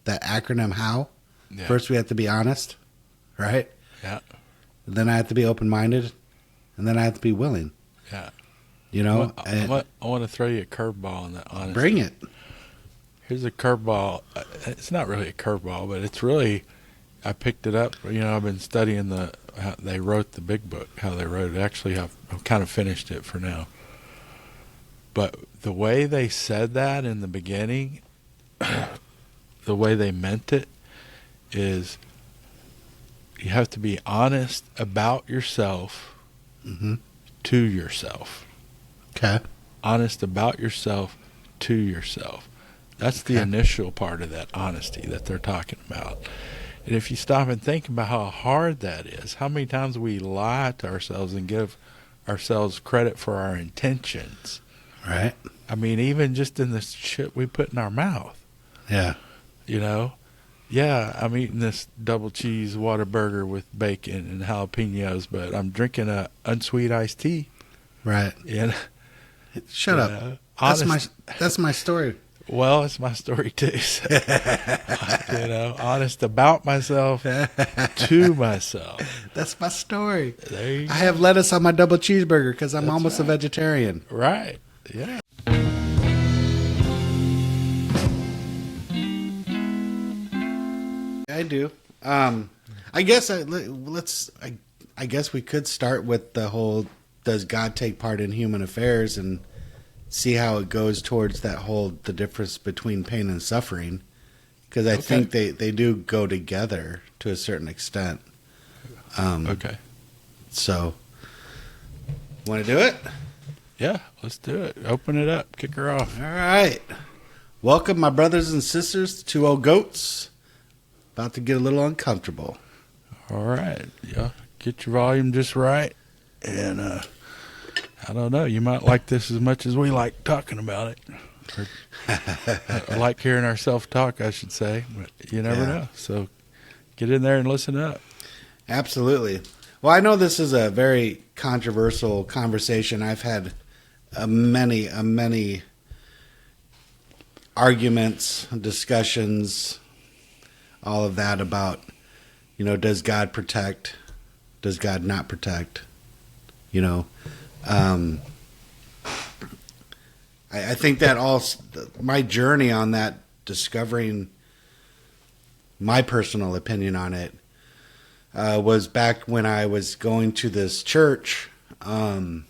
that acronym HOW. Yeah. First, we have to be honest, right? Yeah. Then I have to be open-minded, and then I have to be willing. Yeah. You know, I want to throw you a curveball on that. Honestly, bring it. here's a curveball. It's not really a curveball, but it's really. I picked it up. You know, I've been studying how they wrote the big book, how they wrote it. Actually, I've kind of finished it for now. But the way they said that in the beginning, the way they meant it, is you have to be honest about yourself Mm-hmm. to yourself. Okay. Honest about yourself to yourself. That's the Okay. initial part of that honesty that they're talking about. And if you stop and think about how hard that is, how many times we lie to ourselves and give ourselves credit for our intentions. Right. I mean, even just in the shit we put in our mouth, Yeah. you know? Yeah, I'm eating this double cheese Whataburger with bacon and jalapenos, but I'm drinking a unsweet iced tea. Right. You know? Shut You up. know? That's my story. Well, it's my story too. So, you know, honest about myself to myself. That's my story. There you go. I have lettuce on my double cheeseburger because I'm That's almost a right. vegetarian. Right. Yeah. I do. I guess I guess we could start with the whole, does God take part in human affairs, and see how it goes towards that whole, the difference between pain and suffering, because I think they do go together to a certain extent. Okay. So, want to do it? Yeah, let's do it. Open it up. Kick her off. All right. Welcome, my brothers and sisters, to Two Old Goats. About to get a little uncomfortable. All right. Yeah. Get your volume just right. And I don't know. You might like this as much as we like talking about it. Or like hearing ourselves talk, I should say. But you never know. So get in there and listen up. Absolutely. Well, I know this is a very controversial conversation. I've had many arguments, discussions, all of that about, you know, does God protect? Does God not protect? You know, I think that my journey on that, discovering my personal opinion on it, was back when I was going to this church, and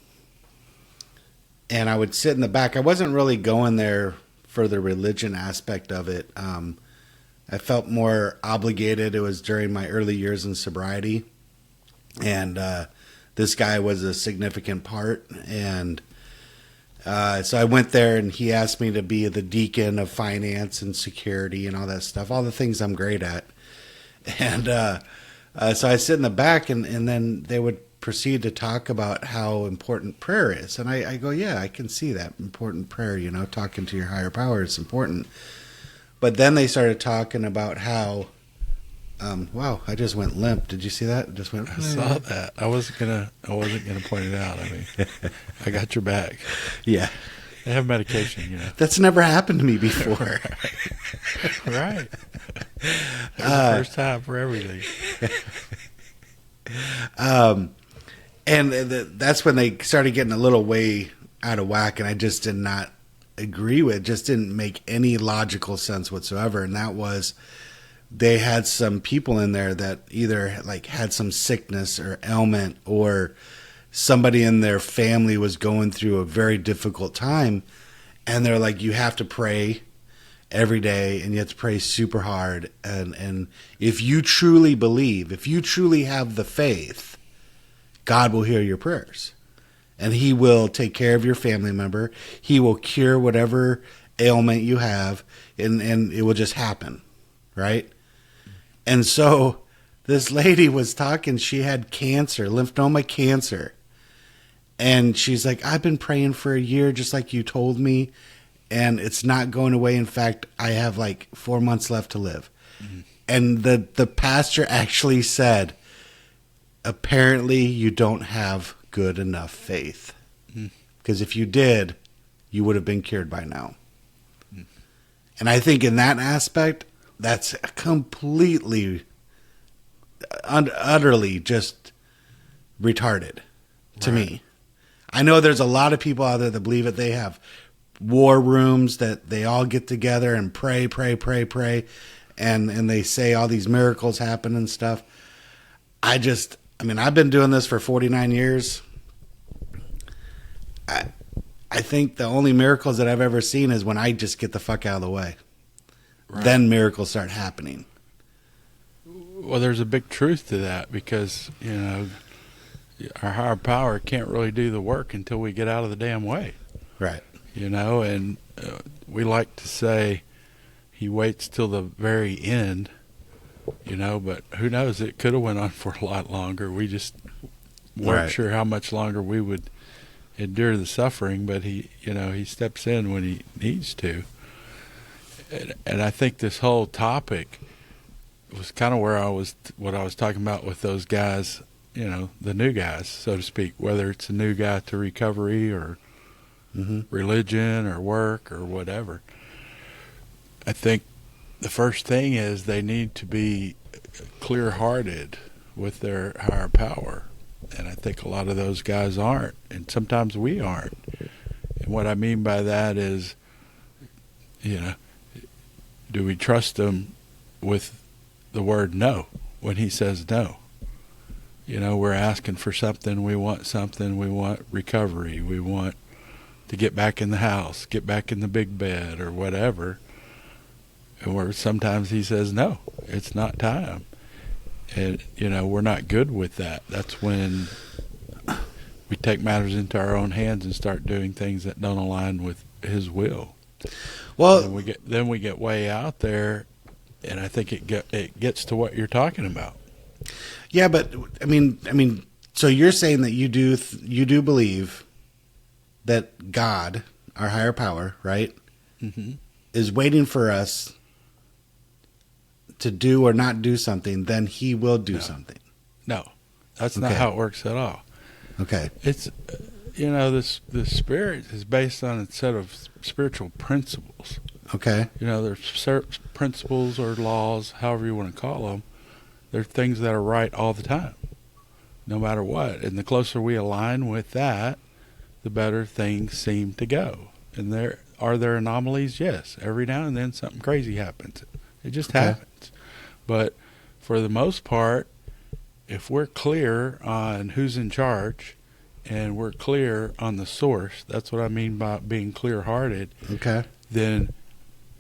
I would sit in the back. I wasn't really going there for the religion aspect of it. I felt more obligated. It was during my early years in sobriety, and this guy was a significant part. And so I went there, and he asked me to be the deacon of finance and security and all that stuff, all the things I'm great at. And so I sit in the back, and then they would proceed to talk about how important prayer is. And I go, yeah, I can see that important prayer, you know, talking to your higher power is important. But then they started talking about how, wow, I just went limp. Did you see that? I just went. I saw that. I wasn't gonna point it out. I mean, I got your back. Yeah. They have medication, you know. That's never happened to me before. Right. First time for everything. And that's when they started getting a little way out of whack, and I just did not agree with it. Just didn't make any logical sense whatsoever. And that was, they had some people in there that either like had some sickness or ailment, or somebody in their family was going through a very difficult time, and they're like, you have to pray every day, and you have to pray super hard, and if you truly believe, if you truly have the faith, God will hear your prayers, and he will take care of your family member. He will cure whatever ailment you have, and it will just happen, right? And so this lady was talking, she had cancer, lymphoma cancer. And she's like, I've been praying for a year, just like you told me, and it's not going away. In fact, I have like 4 months left to live. Mm-hmm. And the pastor actually said, apparently you don't have good enough faith. Because if you did, you would have been cured by now. And I think in that aspect, that's completely, utterly just retarded to me. I know there's a lot of people out there that believe it. They have war rooms that they all get together and pray, and they say all these miracles happen and stuff. I mean, I've been doing this for 49 years. I think the only miracles that I've ever seen is when I just get the fuck out of the way. Right. Then miracles start happening. Well, there's a big truth to that because, you know, our higher power can't really do the work until we get out of the damn way. Right. You know, and we like to say he waits till the very end, you know, but who knows? It could have went on for a lot longer. We just weren't sure how much longer we would endure the suffering, but he, you know, he steps in when he needs to. And I think this whole topic was kind of where what I was talking about with those guys, you know, the new guys, so to speak, whether it's a new guy to recovery or religion or work or whatever. I think the first thing is they need to be clear-hearted with their higher power. And I think a lot of those guys aren't, and sometimes we aren't. And what I mean by that is, you know, do we trust him with the word no when he says no? You know, we're asking for something, we want recovery, we want to get back in the house, get back in the big bed or whatever. And where sometimes he says, no, it's not time. And, you know, we're not good with that. That's when we take matters into our own hands and start doing things that don't align with his will. Well, then we get way out there, and I think it gets to what you're talking about. Yeah, but I mean, so you're saying that you do believe that God, our higher power, right, is waiting for us to do or not do something, then he will do something. No, that's not how it works at all. Okay. It's, you know, the spirit is based on a set of spiritual principles. Okay. You know, there's principles or laws, however you want to call them. They're things that are right all the time, no matter what. And the closer we align with that, the better things seem to go. And are there anomalies? Yes. Every now and then something crazy happens. It just happens. But for the most part, if we're clear on who's in charge and we're clear on the source, that's what I mean by being clear-hearted, then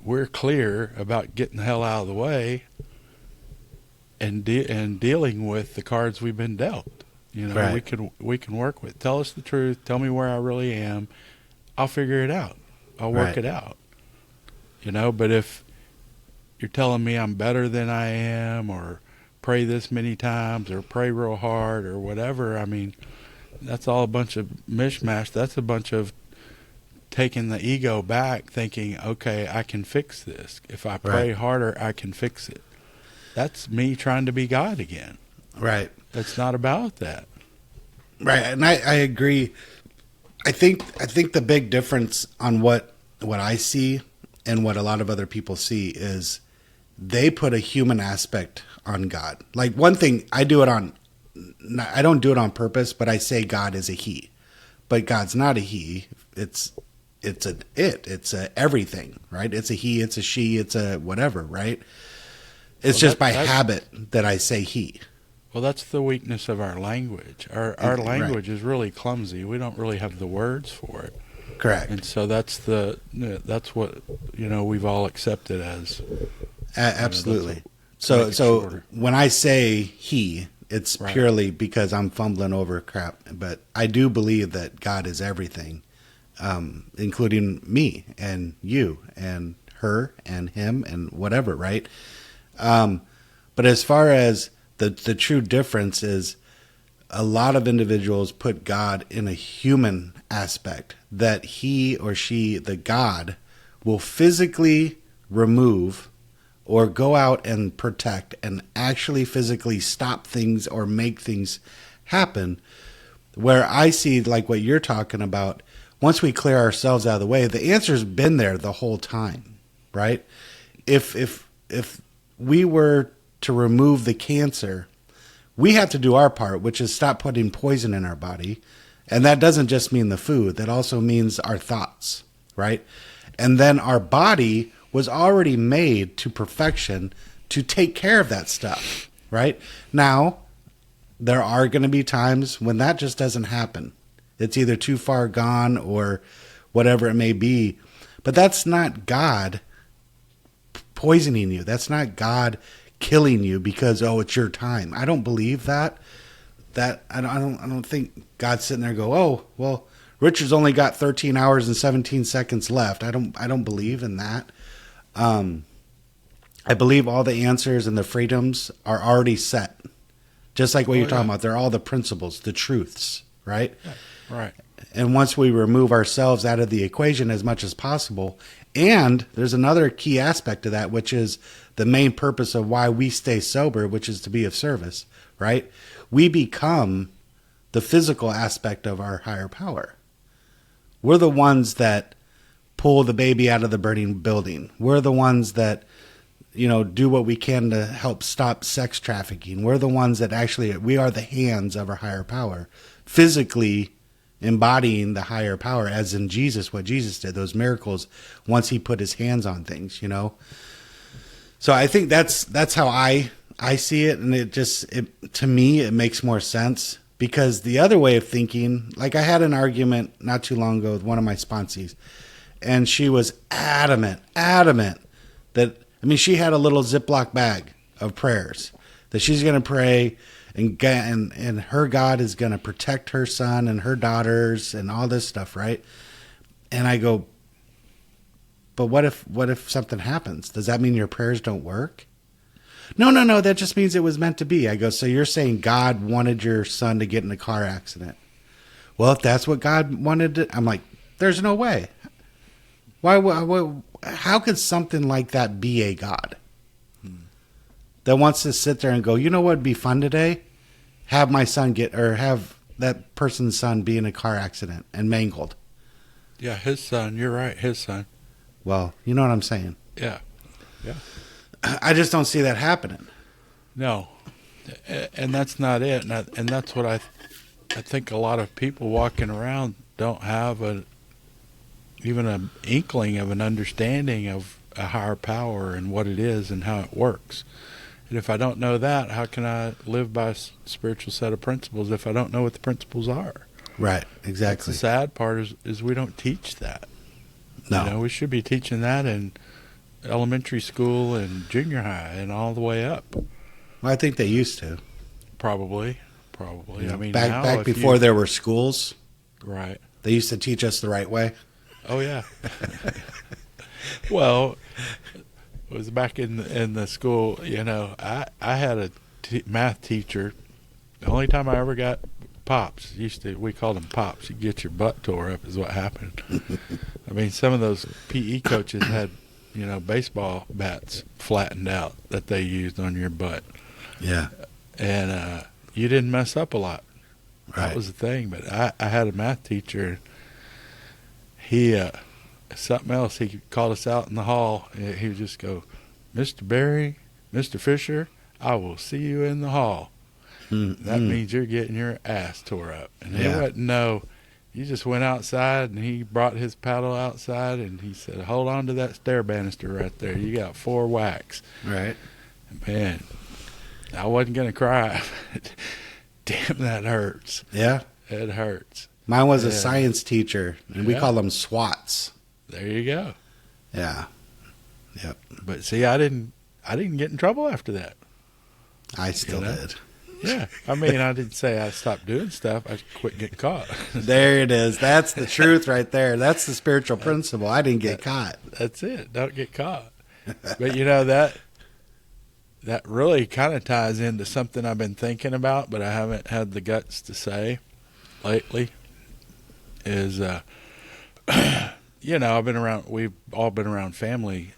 we're clear about getting the hell out of the way and dealing with the cards we've been dealt. You know, we can work with. Tell us the truth. Tell me where I really am. I'll figure it out. I'll work it out. You know, but if you're telling me I'm better than I am, or pray this many times, or pray real hard, or whatever, I mean, that's all a bunch of mishmash. That's a bunch of taking the ego back, thinking, okay, I can fix this. If I pray harder, I can fix it. That's me trying to be God again. Right. It's not about that. Right, and I agree. I think the big difference on what I see and what a lot of other people see is they put a human aspect on God. Like, one thing, I don't do it on purpose, but I say God is a he. But God's not a he. It's a everything, right? It's a he, it's a she, it's a whatever, right? It's just by habit that I say he. Well, that's the weakness of our language. Our language is really clumsy. We don't really have the words for it. Correct. And so that's what, you know, we've all accepted as. Absolutely. So when I say he, it's purely because I'm fumbling over crap. But I do believe that God is everything, including me and you and her and him and whatever, right? But as far as the true difference is, a lot of individuals put God in a human aspect, that he or she, the God, will physically remove or go out and protect and actually physically stop things or make things happen. Where I see, like what you're talking about, once we clear ourselves out of the way, the answer's been there the whole time, right? If we were to remove the cancer, we have to do our part, which is stop putting poison in our body. And that doesn't just mean the food. That also means our thoughts, right? And then our body was already made to perfection to take care of that stuff, right? Now, there are going to be times when that just doesn't happen. It's either too far gone or whatever it may be. But that's not God poisoning you. That's not God killing you because, oh, it's your time. I don't believe that. I don't think God's sitting there and go, oh, well, Richard's only got 13 hours and 17 seconds left. I don't believe in that. I believe all the answers and the freedoms are already set. Just like what you're talking about. They're all the principles, the truths, right? Right. And once we remove ourselves out of the equation as much as possible, and there's another key aspect to that, which is the main purpose of why we stay sober, which is to be of service, right? We become the physical aspect of our higher power. We're the ones that pull the baby out of the burning building. We're the ones that, do what we can to help stop sex trafficking. We're the ones that we are the hands of our higher power, physically embodying the higher power, as in Jesus, what Jesus did, those miracles, once he put his hands on things, So I think that's how I see it, and to me, it makes more sense, because the other way of thinking, like I had an argument not too long ago with one of my sponsees, and she was adamant that, she had a little Ziploc bag of prayers that she's going to pray, and her God is going to protect her son and her daughters and all this stuff, right? And I go, but what if something happens? Does that mean your prayers don't work? No, that just means it was meant to be. I go, so you're saying God wanted your son to get in a car accident? Well, if that's what God wanted, I'm like, there's no way. Why how could something like that be a God that wants to sit there and go, you know what would be fun today? Have my son have that person's son be in a car accident and mangled. Yeah, his son. You're right, his son. Well, you know what I'm saying. Yeah. I just don't see that happening. No, and that's not it. And that's what I think a lot of people walking around don't have even an inkling of an understanding of a higher power and what it is and how it works. And if I don't know that, how can I live by a spiritual set of principles if I don't know what the principles are? Right, exactly. That's the sad part is we don't teach that. No. We should be teaching that in elementary school and junior high and all the way up. Well, I think they used to. Probably. Back before there were schools. Right. They used to teach us the right way. Oh, yeah. Well, it was back in the school, I had a math teacher. The only time I ever got pops, we called them pops. You get your butt tore up is what happened. Some of those PE coaches had, baseball bats flattened out that they used on your butt. Yeah. And you didn't mess up a lot. Right. That was the thing. But I had a math teacher. He, something else, he called us out in the hall. He would just go, Mr. Berry, Mr. Fisher, I will see you in the hall. Mm-hmm. That means you're getting your ass tore up. And he wouldn't know. You just went outside, and he brought his paddle outside, and he said, hold on to that stair banister right there. You got 4 whacks. Right. Man, I wasn't going to cry. Damn, that hurts. Yeah. It hurts. Mine was a science teacher, and we call them SWATs. There you go. Yeah. Yep. But see, I didn't get in trouble after that. I still did. Yeah. I didn't say I stopped doing stuff. I quit getting caught. There it is. That's the truth right there. That's the spiritual principle. I didn't get caught. That's it. Don't get caught. But that really kind of ties into something I've been thinking about, but I haven't had the guts to say lately. Is we've all been around family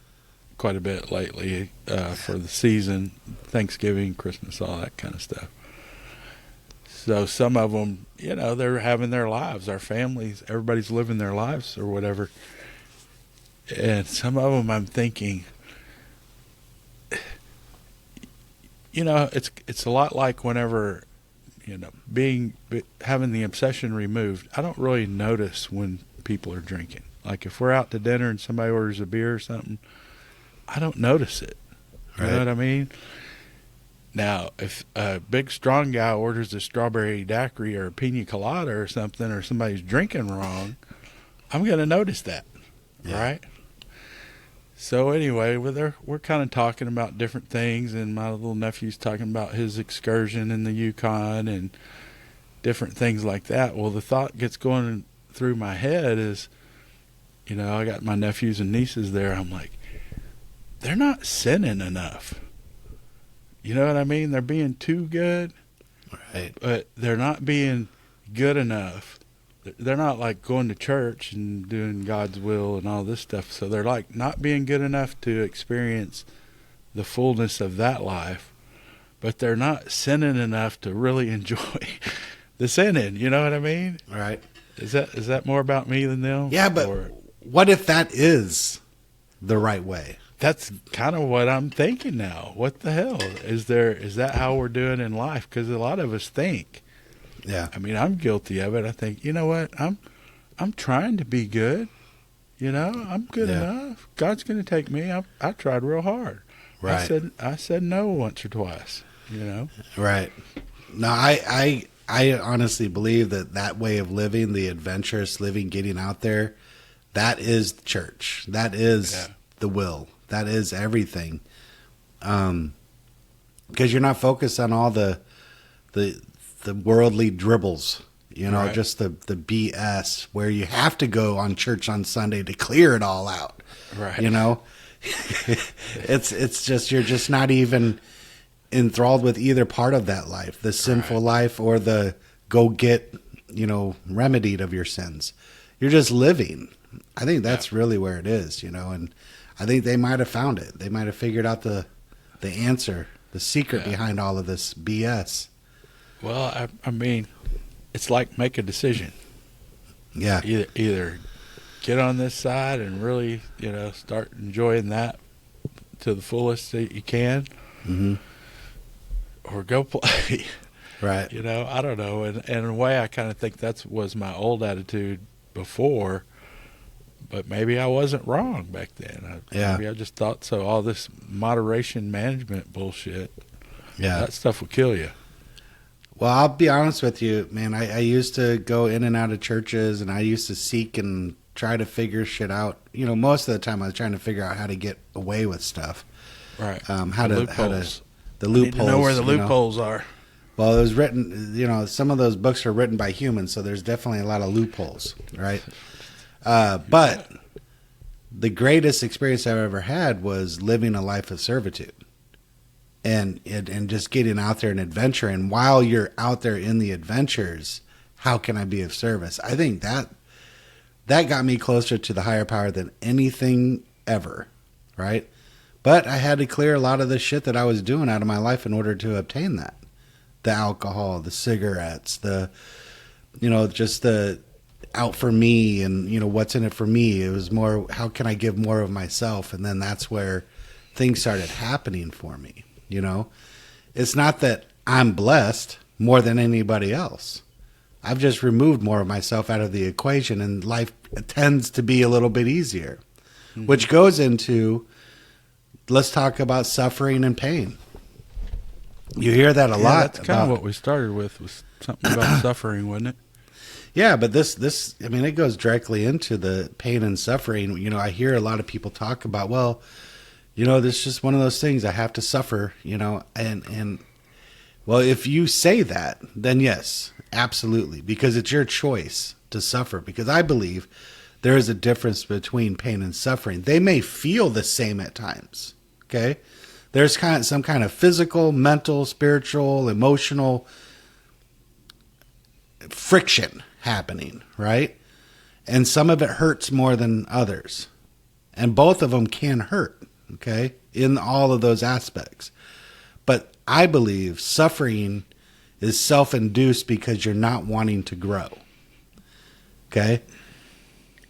quite a bit lately for the season, Thanksgiving, Christmas, all that kind of stuff. So some of them, they're having their lives, our families, everybody's living their lives or whatever. And some of them I'm thinking, it's a lot like whenever, having the obsession removed. I don't really notice when people are drinking. Like if we're out to dinner and somebody orders a beer or something, I don't notice it. You know what I mean? Now, if a big strong guy orders a strawberry daiquiri or a pina colada or something, or somebody's drinking wrong, I'm going to notice that, right? So anyway, we're kind of talking about different things, and my little nephew's talking about his excursion in the Yukon and different things like that. Well, the thought gets going through my head is, I got my nephews and nieces there. I'm like, they're not sinning enough. You know what I mean? They're being too good, right? But they're not being good enough. They're not like going to church and doing God's will and all this stuff. So they're like not being good enough to experience the fullness of that life, but they're not sinning enough to really enjoy the sinning. You know what I mean? Right. Is that more about me than them? Yeah, but what if that is the right way? That's kind of what I'm thinking now. What the hell is that how we're doing in life? Because a lot of us think. Yeah. I mean, I'm guilty of it. I think, you know what? I'm trying to be good. I'm good enough. God's going to take me. I tried real hard. Right. I said no once or twice. Right. No, I honestly believe that way of living, the adventurous living, getting out there, that is church. That is the will. That is everything. Because you're not focused on all the worldly dribbles, right. Just the BS where you have to go on church on Sunday to clear it all out. Right. It's just, you're just not even enthralled with either part of that life, the sinful life or the go get, remedied of your sins. You're just living. I think that's really where it is, and I think they might have found it. They might have figured out the answer, the secret behind all of this BS. Well, I mean, it's like make a decision. Yeah. Either get on this side and really, start enjoying that to the fullest that you can, or go play. Right. I don't know. And in a way, I kind of think that was my old attitude before. But maybe I wasn't wrong back then. Maybe I just thought so. All this moderation management bullshit, that stuff will kill you. Well, I'll be honest with you, man. I used to go in and out of churches, and I used to seek and try to figure shit out. Most of the time I was trying to figure out how to get away with stuff. Right. The loopholes. I need to know where the loopholes are. Well, it was written, some of those books are written by humans, so there's definitely a lot of loopholes, right? But the greatest experience I've ever had was living a life of servitude and just getting out there and adventuring. While you're out there in the adventures, how can I be of service? I think that got me closer to the higher power than anything ever, right? But I had to clear a lot of the shit that I was doing out of my life in order to obtain that. The alcohol, the cigarettes, just the out for me and, what's in it for me. It was more, how can I give more of myself? And then that's where things started happening for me. It's not that I'm blessed more than anybody else. I've just removed more of myself out of the equation, and life tends to be a little bit easier, which goes into, let's talk about suffering and pain. You hear that a lot. That's kind of what we started with, was something about suffering, wasn't it? Yeah, but this, I mean, it goes directly into the pain and suffering. I hear a lot of people talk about, well, this is just one of those things, I have to suffer, and well, if you say that, then yes, absolutely, because it's your choice to suffer. Because I believe there is a difference between pain and suffering. They may feel the same at times, okay? There's some kind of physical, mental, spiritual, emotional friction happening, right? And some of it hurts more than others. And both of them can hurt, okay, in all of those aspects. But I believe suffering is self-induced because you're not wanting to grow, okay?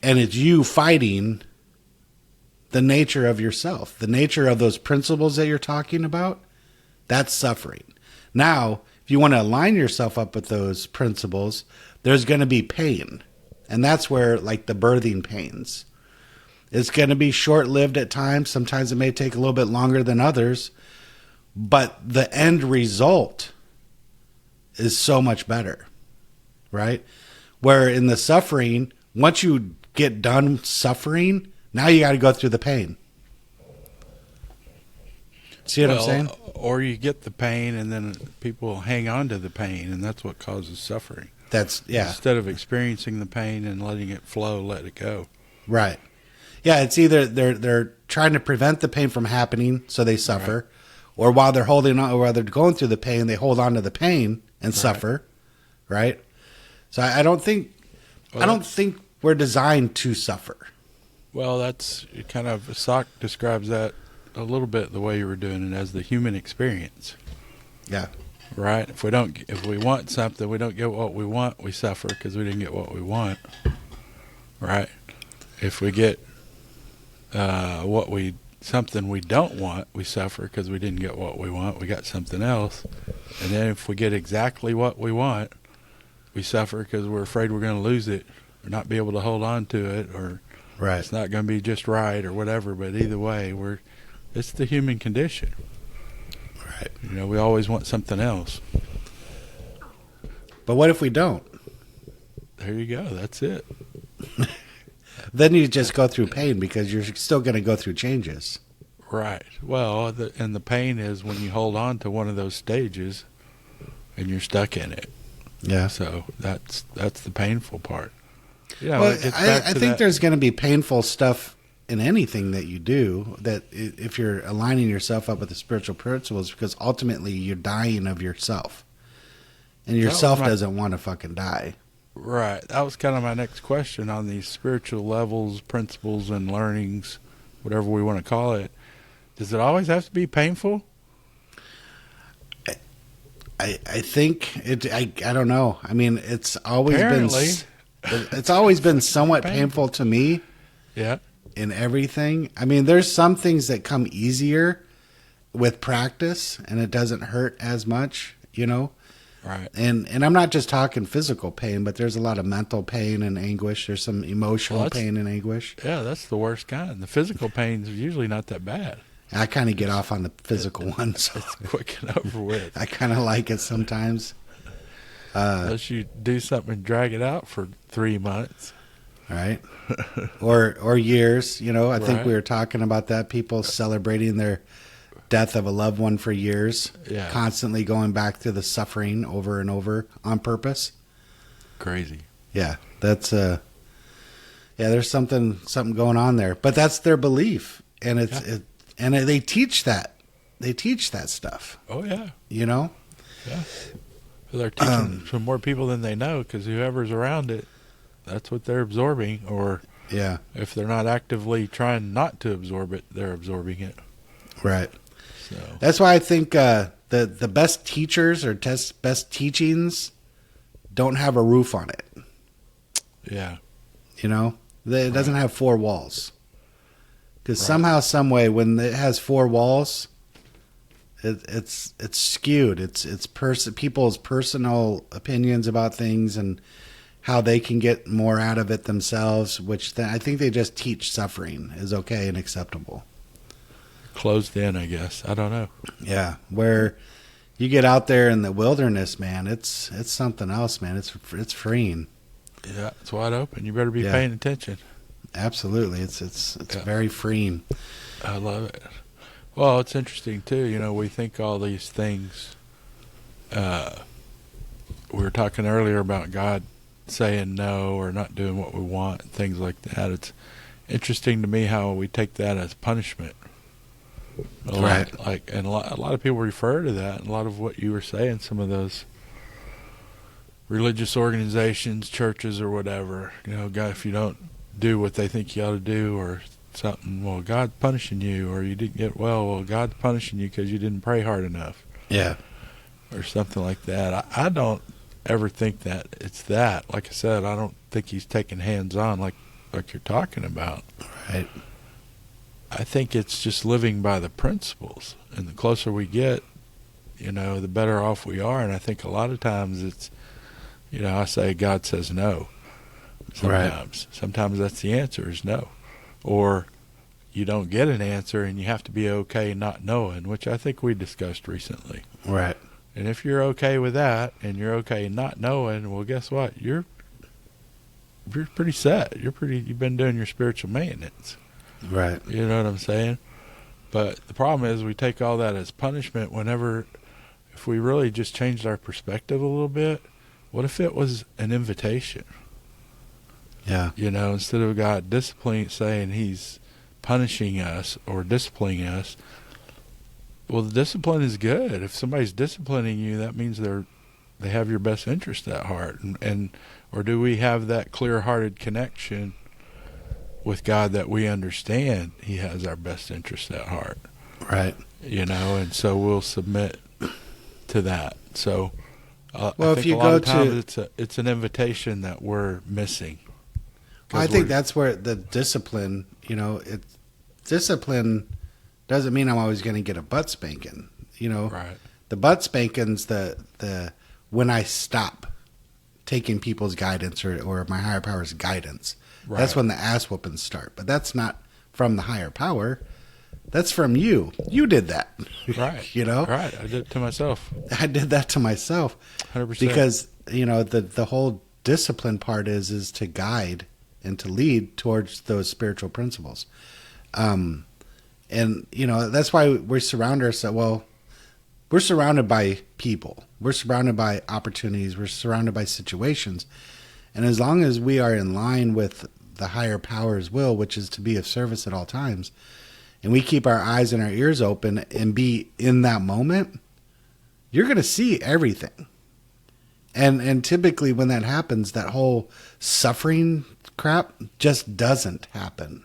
And it's you fighting the nature of yourself, the nature of those principles that you're talking about. That's suffering. Now, if you want to align yourself up with those principles, there's going to be pain. And that's where, like, the birthing pains. It's going to be short-lived at times. Sometimes it may take a little bit longer than others. But the end result is so much better, right? Where in the suffering, once you get done suffering, now you got to go through the pain. See what I'm saying? Or you get the pain and then people hang on to the pain, and that's what causes suffering. Yeah. Instead of experiencing the pain and letting it flow, let it go. Right. Yeah, it's either they're trying to prevent the pain from happening, so they suffer, right. Or while they're holding on, or while they're going through the pain, they hold on to the pain and suffer, right? So I don't think we're designed to suffer. Well, that's kind of, Sock describes that a little bit the way you were doing it as the human experience. Yeah. Right? If we want something, we don't get what we want, we suffer because we didn't get what we want. Right? If we get something we don't want, we suffer because we didn't get what we want, we got something else. And then if we get exactly what we want, we suffer because we're afraid we're going to lose it or not be able to hold on to it, or it's not going to be just right or whatever. But either way, it's the human condition. Right. You know, we always want something else. But what if we don't? There you go. That's it. Then you just go through pain because you're still going to go through changes. Right. Well, the pain is when you hold on to one of those stages and you're stuck in it. Yeah. So that's the painful part. Yeah. Well, I think there's going to be painful stuff in anything that you do, that if you're aligning yourself up with the spiritual principles, because ultimately you're dying of yourself. And yourself doesn't want to fucking die. Right. That was kind of my next question on these spiritual levels, principles, and learnings, whatever we want to call it. Does it always have to be painful? I think it. I don't know. I mean, it's always been somewhat painful to me. Yeah. In everything. I mean, there's some things that come easier with practice, and it doesn't hurt as much. You know. Right. And I'm not just talking physical pain, but there's a lot of mental pain and anguish. There's some emotional pain and anguish. Yeah, that's the worst kind. The physical pain's usually not that bad. I kind of get off on the physical one. So it's quick and over with. I kind of like it sometimes. Unless you do something and drag it out for 3 months. Right. or years. You know, I think we were talking about that. People celebrating their death of a loved one for years, constantly going back to the suffering over and over on purpose. Crazy. Yeah, that's there's something going on there, but that's their belief, and they teach that. They teach that stuff. Oh yeah, you know. Yeah, they're teaching to more people than they know, because whoever's around it, that's what they're absorbing. Or if they're not actively trying not to absorb it, they're absorbing it. Right. So. That's why I think the best teachers or best teachings don't have a roof on it. Yeah. You know, it doesn't have 4 walls. Because somehow, some way, when it has 4 walls, it's skewed. It's people's personal opinions about things and how they can get more out of it themselves. Which I think they just teach suffering is okay and acceptable. Closed in, I guess. I don't know. Yeah, where you get out there in the wilderness, man, it's something else, man. It's freeing. Yeah, it's wide open. You better be paying attention. Absolutely, it's very freeing. I love it. Well, it's interesting too. You know, we think all these things. We were talking earlier about God saying no or not doing what we want, and things like that. It's interesting to me how we take that as punishment. A lot of people refer to that, and a lot of what you were saying, some of those religious organizations, churches, or whatever. You know, God, if you don't do what they think you ought to do, or something, well, God's punishing you, or you didn't get well, God's punishing you because you didn't pray hard enough. Yeah, or something like that. I don't ever think that it's that. Like I said, I don't think He's taking hands on like you're talking about. Right. I think it's just living by the principles, and the closer we get, the better off we are. And I think a lot of times it's, I say God says no. Sometimes that's the answer is no. Or you don't get an answer and you have to be okay not knowing, which I think we discussed recently. Right. And if you're okay with that and you're okay not knowing, well, guess what? You're pretty set. You've been doing your spiritual maintenance. Right. You know what I'm saying? But the problem is we take all that as punishment if we really just changed our perspective a little bit, what if it was an invitation? Yeah. Instead of God saying he's punishing us or disciplining us, well, the discipline is good. If somebody's disciplining you, that means they have your best interest at heart. Or do we have that clear-hearted connection with God that we understand he has our best interest at heart? Right. And so we'll submit to that. So I if think you a lot go of times it's an invitation that we're missing. I think that's where the discipline, discipline doesn't mean I'm always going to get a butt spanking. Right. The butt spanking's the when I stop taking people's guidance or my higher power's guidance. Right. That's when the ass whoopings start. But that's not from the higher power. That's from you. You did that. Right. Right. I did it to myself. I did that to myself. 100%. Because, the whole discipline part is to guide and to lead towards those spiritual principles. And, that's why we surround ourselves. Well, we're surrounded by people. We're surrounded by opportunities. We're surrounded by situations. And as long as we are in line with the higher power's will, which is to be of service at all times, and we keep our eyes and our ears open and be in that moment, you're going to see everything. And typically when that happens, that whole suffering crap just doesn't happen,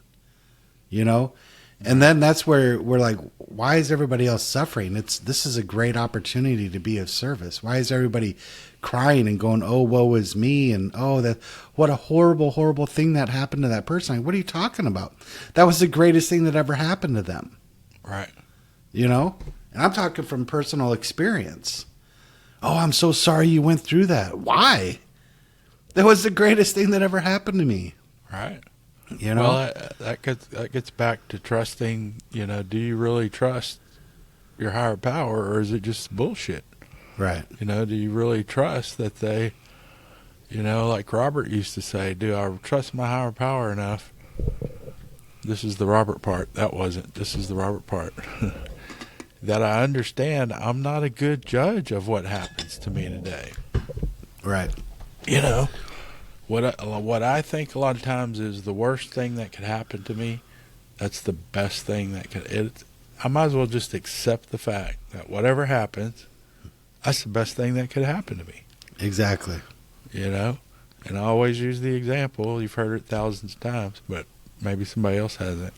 And then that's where we're like, why is everybody else suffering? This is a great opportunity to be of service. Why is everybody crying and going, oh, woe is me, and what a horrible, horrible thing that happened to that person? Like, what are you talking about? That was the greatest thing that ever happened to them. Right. And I'm talking from personal experience. Oh, I'm so sorry you went through that. Why? That was the greatest thing that ever happened to me. Right. Well, that gets back to trusting. Do you really trust your higher power, or is it just bullshit? Right. Do you really trust that they, like Robert used to say, do I trust my higher power enough? This is the Robert part. That wasn't. This is the Robert part. That I understand I'm not a good judge of what happens to me today. Right. What I think a lot of times is the worst thing that could happen to me, that's the best thing that could. I might as well just accept the fact that whatever happens, that's the best thing that could happen to me. Exactly. And I always use the example, you've heard it thousands of times, but maybe somebody else hasn't,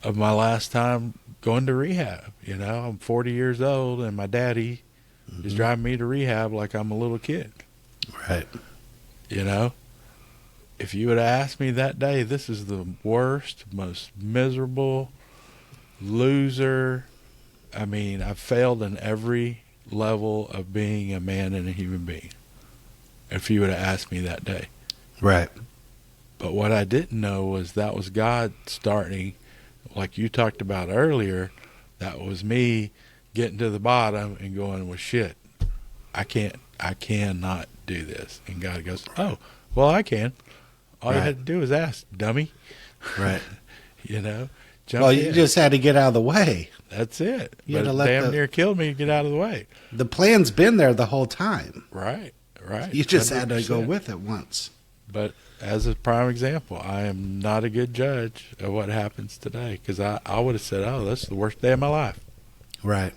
of my last time going to rehab. I'm 40 years old and my daddy is driving me to rehab like I'm a little kid. Right. If you would have asked me that day, this is the worst, most miserable loser. I mean, I've failed in every level of being a man and a human being. If you would have asked me that day. Right. But what I didn't know was that was God starting, like you talked about earlier, that was me getting to the bottom and going, well, shit, I cannot do this. And God goes, oh, well, I can. All you had to do was ask, dummy. Right. Jump in. You just had to get out of the way. That's it. But it damn near killed me to get out of the way. The plan's been there the whole time. Right. You just 100%. Had to go with it once. But as a prime example, I am not a good judge of what happens today, because I would have said, oh, this is the worst day of my life. Right.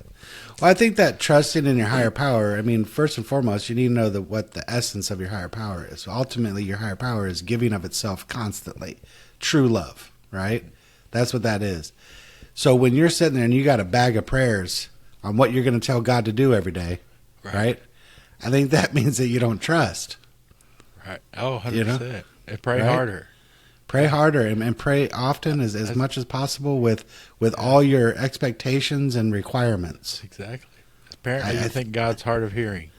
Well, I think that trusting in your higher power, first and foremost, you need to know what the essence of your higher power is. So ultimately, your higher power is giving of itself constantly. True love, right? That's what that is. So when you're sitting there and you got a bag of prayers on what you're going to tell God to do every day, right? I think that means that you don't trust. Right. Oh, 100%. And pray harder. Pray harder and pray often as much as possible with all your expectations and requirements. Exactly. Apparently, I think God's hard of hearing.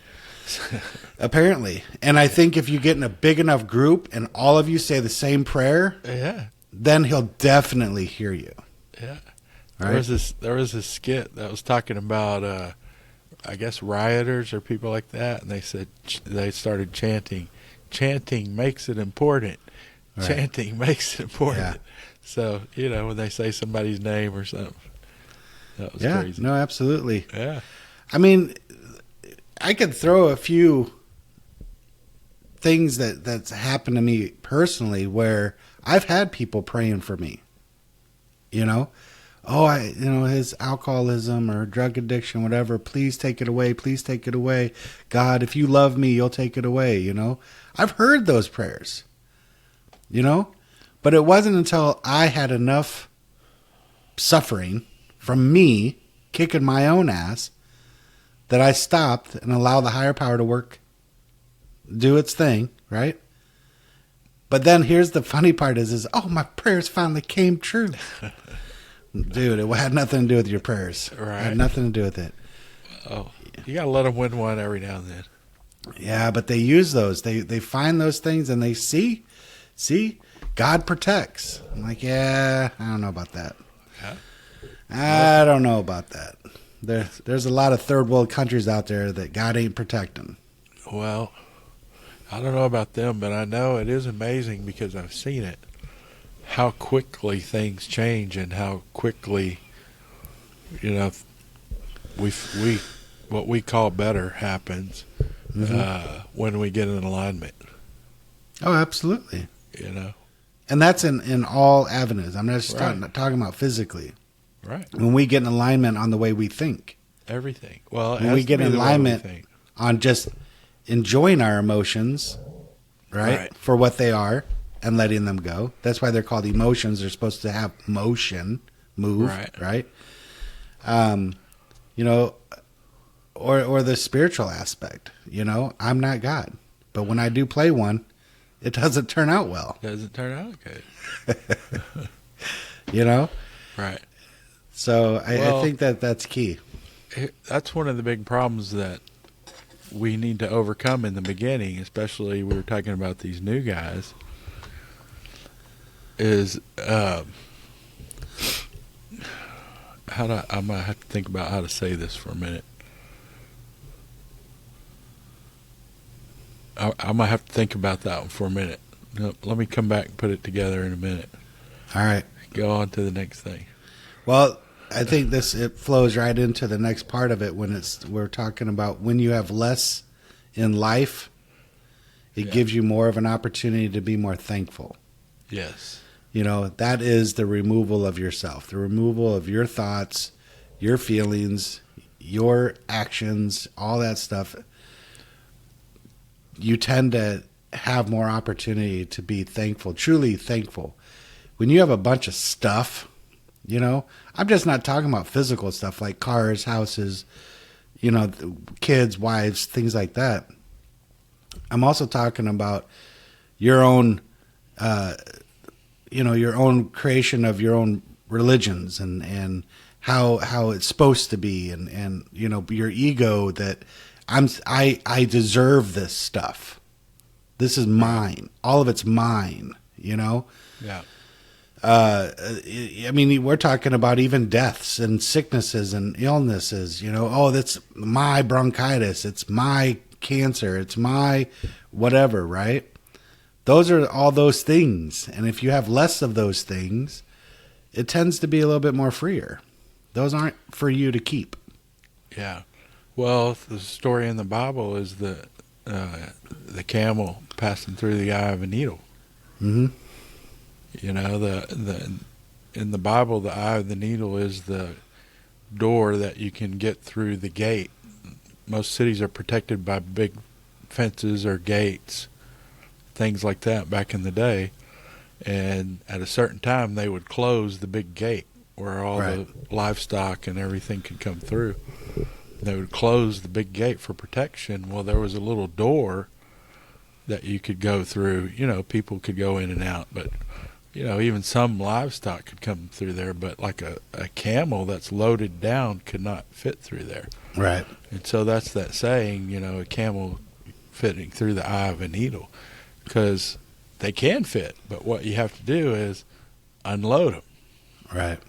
Apparently. And I think if you get in a big enough group and all of you say the same prayer, Yeah. then he'll definitely hear you. Yeah. Right? There was this skit that was talking about, I guess, rioters or people like that, and they said they started chanting. Chanting makes it important. Right. Chanting makes it important. Yeah. So, when they say somebody's name or something, that was crazy. No, absolutely. Yeah. I mean, I could throw a few things that's happened to me personally where I've had people praying for me. His alcoholism or drug addiction, whatever, please take it away. Please take it away. God, if you love me, you'll take it away. I've heard those prayers, but it wasn't until I had enough suffering from me kicking my own ass that I stopped and allowed the higher power to work, do its thing, right? But then here's the funny part is my prayers finally came true. Dude, it had nothing to do with your prayers. Right. It had nothing to do with it. Oh, you got to let them win one every now and then. Yeah, but they use those. They find those things and they see, God protects. I'm like, I don't know about that. Yeah. I don't know about that. There's a lot of third world countries out there that God ain't protecting. Well, I don't know about them, but I know it is amazing because I've seen it. How quickly things change and how quickly, we what we call better happens when we get in alignment. Oh, absolutely. And that's in all avenues. I'm not just talking about physically. Right. When we get in alignment on the way we think. Everything. Well, when we get in alignment on just enjoying our emotions, right, for what they are and letting them go. That's why they're called emotions. They're supposed to have motion, move, right? Or the spiritual aspect. I'm not God. But when I do play one, it doesn't turn out well. Doesn't turn out good. Right. So I think that's key. That's one of the big problems that we need to overcome in the beginning, especially we were talking about these new guys, is I'm going to have to think about how to say this for a minute. I'm going to have to think about that one for a minute. Let me come back and put it together in a minute. All right. Go on to the next thing. Well, I think it flows right into the next part of it when we're talking about when you have less in life, it gives you more of an opportunity to be more thankful. Yes. That is the removal of yourself, the removal of your thoughts, your feelings, your actions, all that stuff. You tend to have more opportunity to be thankful, truly thankful. When you have a bunch of stuff, I'm just not talking about physical stuff like cars, houses, kids, wives, things like that. I'm also talking about your own, your own creation of your own religions and how it's supposed to be and your ego that I deserve this stuff. This is mine. All of it's mine, Yeah. We're talking about even deaths and sicknesses and illnesses, that's my bronchitis. It's my cancer. It's my whatever, right? Those are all those things. And if you have less of those things, it tends to be a little bit more freer. Those aren't for you to keep. Yeah. Well, the story in the Bible is the camel passing through the eye of a needle. Mm-hmm. In the Bible, the eye of the needle is the door that you can get through the gate. Most cities are protected by big fences or gates, things like that back in the day. And at a certain time, they would close the big gate where all the livestock and everything could come through. They would close the big gate for protection. Well, there was a little door that you could go through. People could go in and out, but even some livestock could come through there, but like a camel that's loaded down could not fit through there. Right. And so that's that saying, a camel fitting through the eye of a needle, because they can fit, but what you have to do is unload them. Right.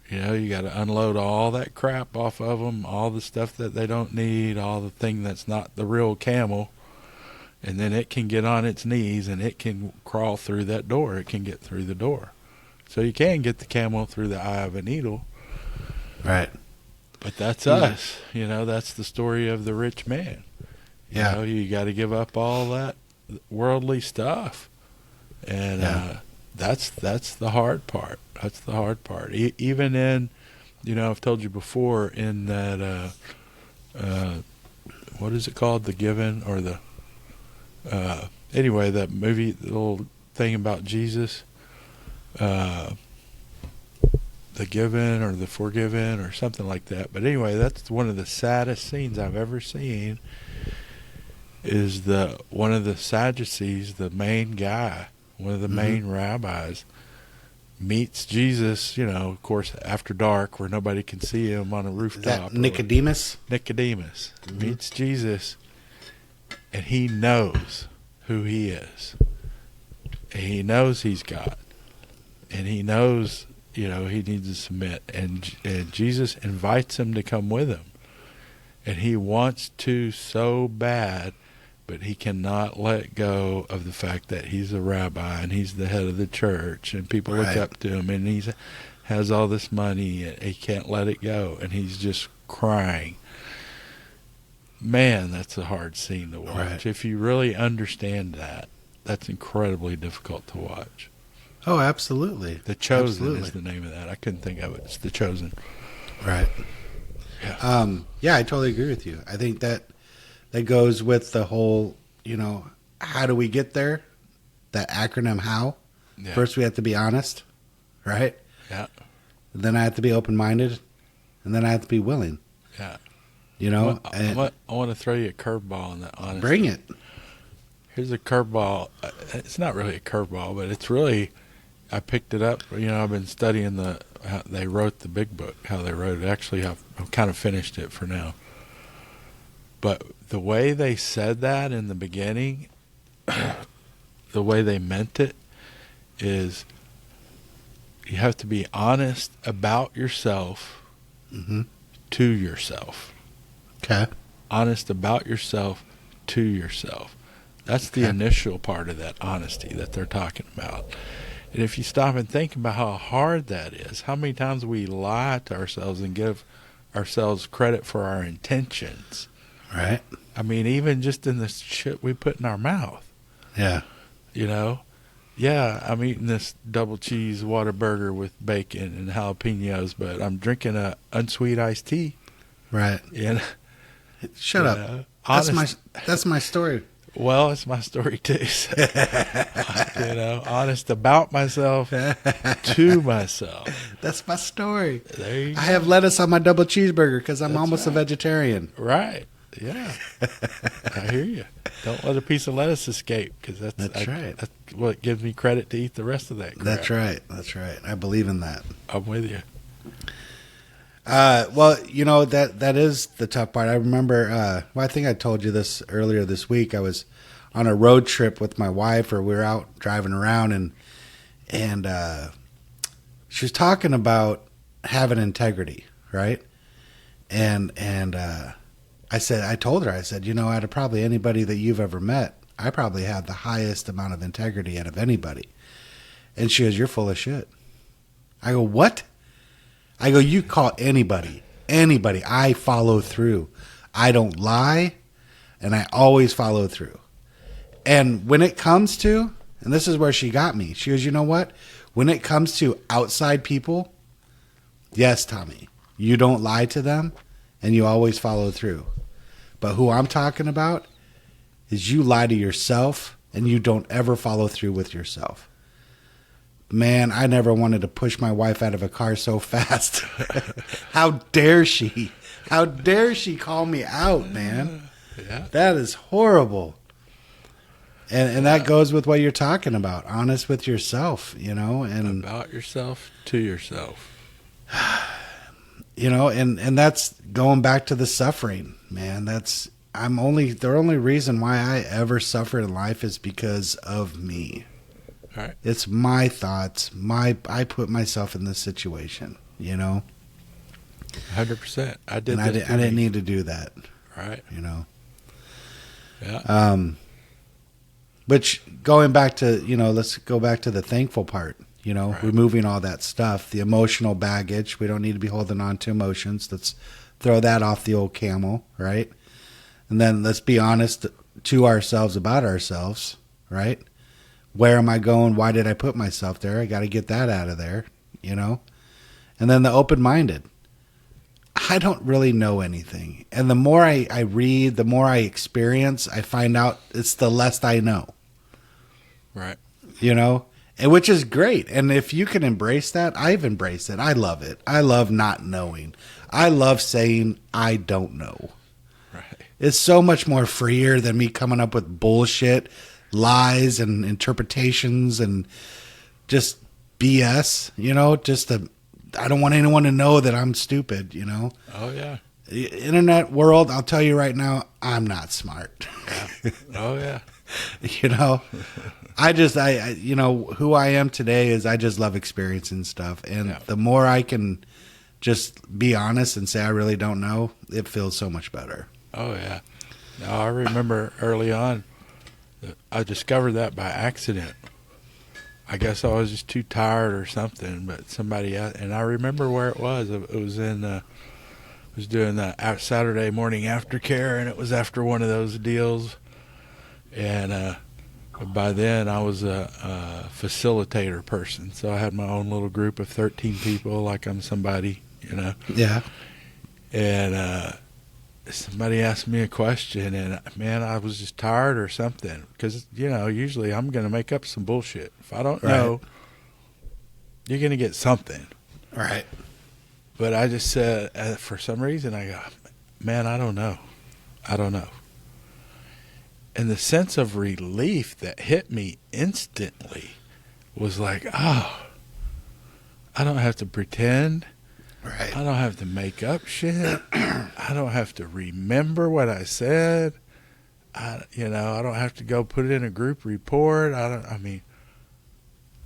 You got to unload all that crap off of them, all the stuff that they don't need, all the thing that's not the real camel, and then it can get on its knees and it can crawl through that door. It can get through the door. So you can get the camel through the eye of a needle. Right. But that's us. That's the story of the rich man. Yeah. You got to give up all that worldly stuff. And that's the hard part. That's the hard part. Even in, I've told you before, in that, what is it called? The Given, or the, anyway, that movie, the little thing about Jesus, The Given or The Forgiven or something like that. But anyway, that's one of the saddest scenes I've ever seen, is one of the Sadducees, the main guy, one of the main rabbis, meets Jesus, of course, after dark, where nobody can see him, on a rooftop. Nicodemus? Nicodemus meets Jesus, and he knows who he is. And he knows he's God. And he knows, he needs to submit. And Jesus invites him to come with him. And he wants to so bad, but he cannot let go of the fact that he's a rabbi and he's the head of the church and people look up to him, and he has all this money and he can't let it go, and he's just crying. Man, that's a hard scene to watch. Right. If you really understand that, that's incredibly difficult to watch. Oh, absolutely. The Chosen is the name of that. I couldn't think of it. It's The Chosen. Right. Yeah. I totally agree with you. I think that goes with the whole, how do we get there? That acronym HOW. Yeah. First we have to be honest, right? Yeah. Then I have to be open-minded, and then I have to be willing. Yeah. I want to throw you a curveball on that, honestly. Bring it. Here's a curveball. It's not really a curveball, but it's really, I picked it up. I've been studying how they wrote the big book, how they wrote it. Actually, I've kind of finished it for now. But the way they said that in the beginning, the way they meant it, is you have to be honest about yourself to yourself. Okay. Honest about yourself to yourself. That's the initial part of that honesty that they're talking about. And if you stop and think about how hard that is, how many times we lie to ourselves and give ourselves credit for our intentions. Right. I mean, even just in the shit we put in our mouth. Yeah. Yeah, I'm eating this double cheese Whataburger with bacon and jalapenos, but I'm drinking a unsweet iced tea. Right. Shut up. That's my story. Well, it's my story too. So, honest about myself to myself. That's my story. There you go. I have lettuce on my double cheeseburger because I'm That's almost right. a vegetarian. Right. Yeah. I hear you. Don't let a piece of lettuce escape, because that's right. That's what gives me credit to eat the rest of that crap. That's right. That's right. I believe in that. I'm with you. Well, that is the tough part. I remember, I think I told you this earlier this week. I was on a road trip with my wife, or we were out driving around, and she was talking about having integrity, right? And I told her, out of probably anybody that you've ever met, I probably have the highest amount of integrity out of anybody. And she goes, "You're full of shit." I go, "What?" I go, "You call anybody. I follow through. I don't lie, and I always follow through." And when it comes to, and this is where she got me, she goes, "You know what? When it comes to outside people, yes, Tommy, you don't lie to them, and you always follow through. But who I'm talking about is you lie to yourself, and you don't ever follow through with yourself." Man, I never wanted to push my wife out of a car so fast. How dare she? How dare she call me out, man? Yeah. That is horrible. And that goes with what you're talking about. Honest with yourself, and About yourself to yourself. and that's going back to the suffering, man. The only reason why I ever suffered in life is because of me. Right. It's my thoughts. I put myself in this situation, 100%. I didn't need to do that. Right. Yeah. Which going back to, let's go back to the thankful part, Right. removing all that stuff, the emotional baggage. We don't need to be holding on to emotions. Let's throw that off the old camel, right? And then let's be honest to ourselves about ourselves, right? Where am I going? Why did I put myself there? I got to get that out of there, And then the open-minded. I don't really know anything. And the more I read, the more I experience, I find out it's the less I know. Right. And which is great. And if you can embrace that, I've embraced it. I love it. I love not knowing. I love saying I don't know. Right. It's so much more freer than me coming up with bullshit, lies and interpretations and just BS, I don't want anyone to know that I'm stupid, Oh, yeah. Internet world, I'll tell you right now, I'm not smart. Yeah. Oh, yeah. Who I am today is I just love experiencing stuff. And the more I can just be honest and say I really don't know, it feels so much better. Oh, yeah. Now, I remember early on, I discovered that by accident. I guess I was just too tired or something, but somebody asked, and I remember where it was. It was was doing the Saturday morning aftercare, and it was after one of those deals. And by then, I was a facilitator person, so I had my own little group of 13 people, like I'm somebody, Yeah. And somebody asked me a question, and man, I was just tired or something, because usually I'm going to make up some bullshit. If I don't know, you're going to get something. Right. But I just said, for some reason, I go, man, I don't know. And the sense of relief that hit me instantly was like, oh, I don't have to pretend. Right. I don't have to make up shit. I don't have to remember what I said. I don't have to go put it in a group report.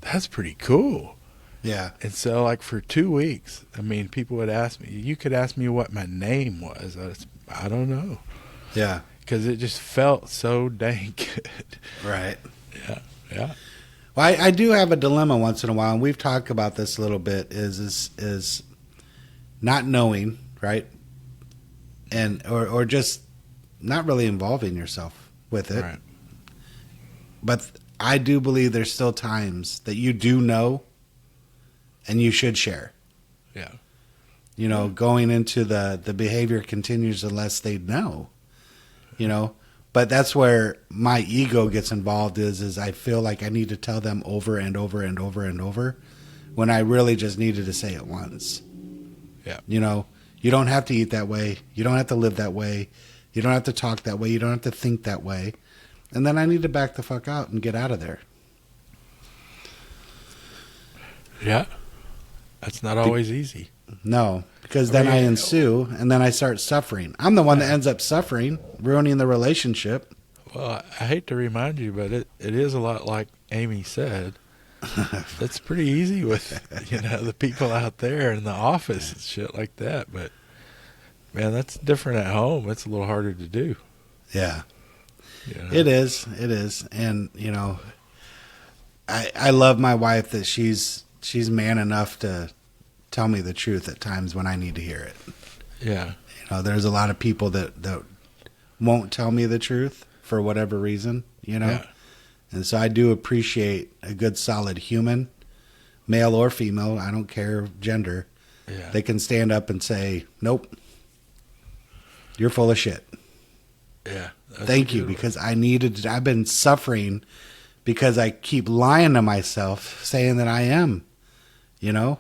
That's pretty cool. Yeah. And so, like, for 2 weeks, people would ask me, you could ask me what my name was. I don't know. Yeah. Because it just felt so dang good. Right. Yeah. Yeah. Well, I do have a dilemma once in a while, and we've talked about this a little bit, is not knowing, right? And or just not really involving yourself with it. Right. But I do believe there's still times that you do know and you should share. Yeah. Going into the behavior continues unless they know. But that's where my ego gets involved is I feel like I need to tell them over and over and over and over when I really just needed to say it once. Yeah. You don't have to eat that way. You don't have to live that way. You don't have to talk that way. You don't have to think that way. And then I need to back the fuck out and get out of there. Yeah. That's not always easy. No, because then I ensue and then I start suffering. I'm the one that ends up suffering, ruining the relationship. Well, I hate to remind you, but it is a lot like Amy said. That's pretty easy with, the people out there in the office and shit like that. But, man, that's different at home. It's a little harder to do. Yeah. It is. And, I love my wife that she's man enough to tell me the truth at times when I need to hear it. Yeah. There's a lot of people that won't tell me the truth for whatever reason, Yeah. And so I do appreciate a good solid human, male or female, I don't care gender. Yeah. They can stand up and say, nope, you're full of shit. Yeah. Thank you, because I've been suffering because I keep lying to myself saying that I am, Yeah.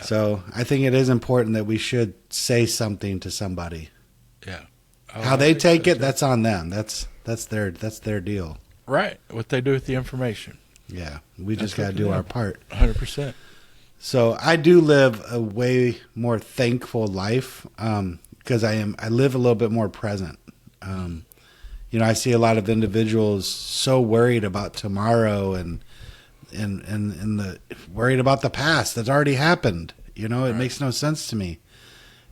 So I think it is important that we should say something to somebody. Yeah. How they take it, that's on them. That's their deal. Right. What they do with the information. Yeah, we just That's got to what do they our do. part. 100%. So I do live a way more thankful life because I live a little bit more present. I see a lot of individuals so worried about tomorrow and the worried about the past that's already happened. It Right. makes no sense to me.